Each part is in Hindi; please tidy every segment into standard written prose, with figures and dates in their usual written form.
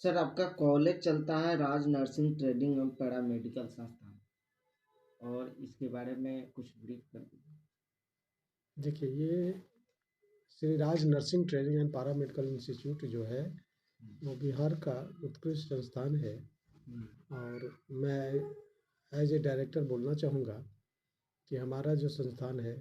सर आपका कॉलेज चलता है राज नर्सिंग ट्रेनिंग एवं पैरामेडिकल संस्थान और इसके बारे में कुछ ब्रीफ कर दीजिए। देखिए, ये Shri Raj nursing training and paramedical institute जो है वो बिहार का उत्कृष्ट संस्थान है। हम्म, और मैं एज ए डायरेक्टर बोलना चाहूँगा कि हमारा जो संस्थान है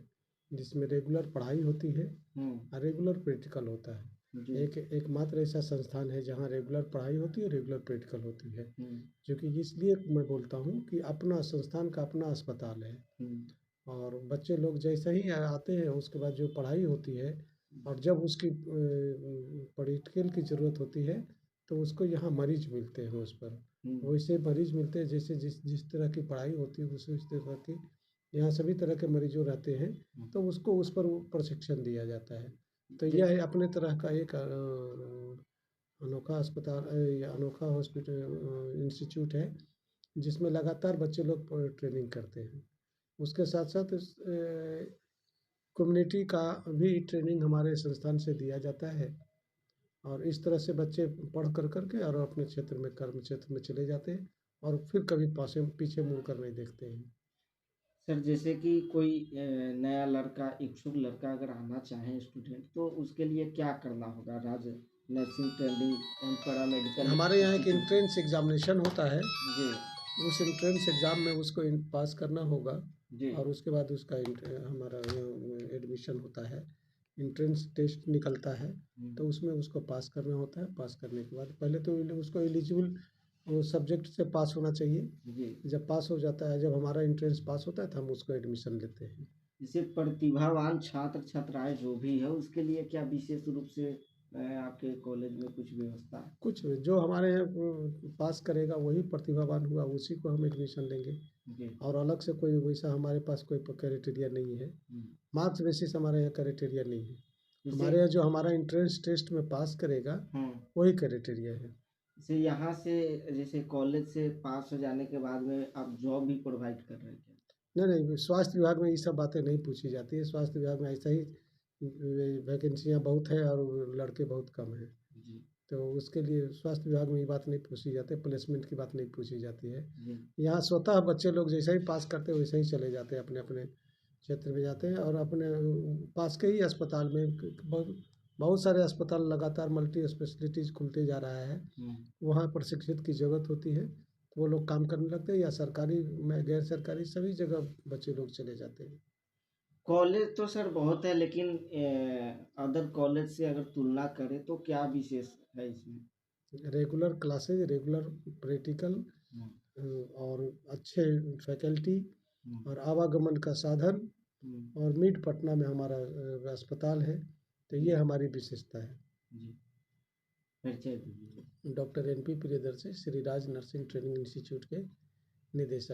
जिसमें रेगुलर पढ़ाई होती है और रेगुलर प्रैक्टिकल होता है। जी। एकमात्र ऐसा संस्थान है जहाँ रेगुलर पढ़ाई होती है, रेगुलर प्रैक्टिकल होती है। हम्म, जो कि इसलिए मैं बोलता हूँ कि अपना संस्थान का अपना अस्पताल है। हम्म, और बच्चे लोग जैसे ही आते हैं उसके बाद जो पढ़ाई होती है और जब उसकी प्रैक्टिकल की ज़रूरत होती है तो उसको यहाँ मरीज मिलते हैं उस पर। हम्म, वैसे मरीज मिलते हैं जैसे जिस जिस तरह की पढ़ाई होती है उस तरह की यहाँ सभी तरह के मरीजों रहते हैं। हम्म। तो उसको उस पर प्रशिक्षण दिया जाता है। तो जे- यह अपने तरह का एक अनोखा अस्पताल या अनोखा हॉस्पिटल इंस्टीट्यूट है जिसमें लगातार बच्चे लोग ट्रेनिंग करते हैं। उसके साथ साथ कम्युनिटी का भी ट्रेनिंग हमारे संस्थान से दिया जाता है। और इस तरह से बच्चे पढ़ कर करके और अपने क्षेत्र में कर्म क्षेत्र में चले जाते हैं और फिर कभी पासे पीछे मुड़ कर नहीं देखते हैं। सर जैसे कि कोई नया लड़का इच्छुक लड़का अगर आना चाहे स्टूडेंट तो उसके लिए क्या करना होगा राज नर्सिंग ट्रेनिंग एवं पैरामेडिकल हमारे यहाँ एक इंस्टीट्यूट में? एंट्रेंस एग्जामिनेशन होता है। जी। उस एंट्रेंस एग्ज़ाम में उसको पास करना होगा। जी। और उसके बाद उसका हमारा एडमिशन होता है। एंट्रेंस टेस्ट निकलता है हम्म, तो उसमें उसको पास करना होता है। पास करने के बाद पहले तो उसको एलिजिबल वो सब्जेक्ट से पास होना चाहिए। जी। जब पास हो जाता है, जब हमारा एंट्रेंस पास होता है तो हम उसको एडमिशन लेते हैं। जैसे प्रतिभावान छात्र छात्राएं जो भी है उसके लिए क्या विशेष रूप से आपके कॉलेज में कुछ व्यवस्था है? कुछ जो हमारे यहाँ पास करेगा वही प्रतिभावान हुआ, उसी को हम एडमिशन लेंगे। जी। और अलग से कोई वैसा हमारे पास कोई क्राइटेरिया नहीं है। हम्म, मार्क्स बेसिस हमारे यहाँ क्राइटेरिया नहीं है। जैसे हमारे यहाँ जो हमारा एंट्रेंस टेस्ट में पास करेगा हम्म, वही क्राइटेरिया है। जैसे यहाँ से जैसे कॉलेज से पास हो जाने के बाद में आप जॉब भी प्रोवाइड कर रहे हैं क्या? नहीं नहीं, स्वास्थ्य विभाग में ये सब बातें नहीं पूछी जाती है। स्वास्थ्य विभाग में ऐसा ही वैकेंसियाँ बहुत है और लड़के बहुत कम हैं। जी। तो उसके लिए स्वास्थ्य विभाग में ये बात नहीं पूछी जाती, प्लेसमेंट की बात नहीं पूछी जाती है। जी। यहाँ स्वतः बच्चे लोग जैसे ही पास करते हैं वैसे ही चले जाते हैं, अपने अपने क्षेत्र में जाते हैं और अपने पास के ही अस्पताल में बहुत बहुत सारे अस्पताल लगातार मल्टी स्पेशलिटीज़ खुलते जा रहा है। हम्म। वहाँ प्रशिक्षित की ज़रूरत होती है तो वो लोग काम करने लगते हैं, या सरकारी में गैर सरकारी सभी जगह बच्चे लोग चले जाते हैं। कॉलेज तो सर बहुत है लेकिन अदर कॉलेज से अगर तुलना करें तो क्या विशेष है इसमें? रेगुलर क्लासेज, रेगुलर प्रैक्टिकल हम्म, और अच्छे फैकल्टी हम्म, और आवागमन का साधन। हम्म, और मिड पटना में हमारा अस्पताल है। तो जी। ये हमारी विशेषता है। जी। परिचय दीजिए। Doctor N P Priyadarshi, Shri Raj nursing training institute के निदेशक।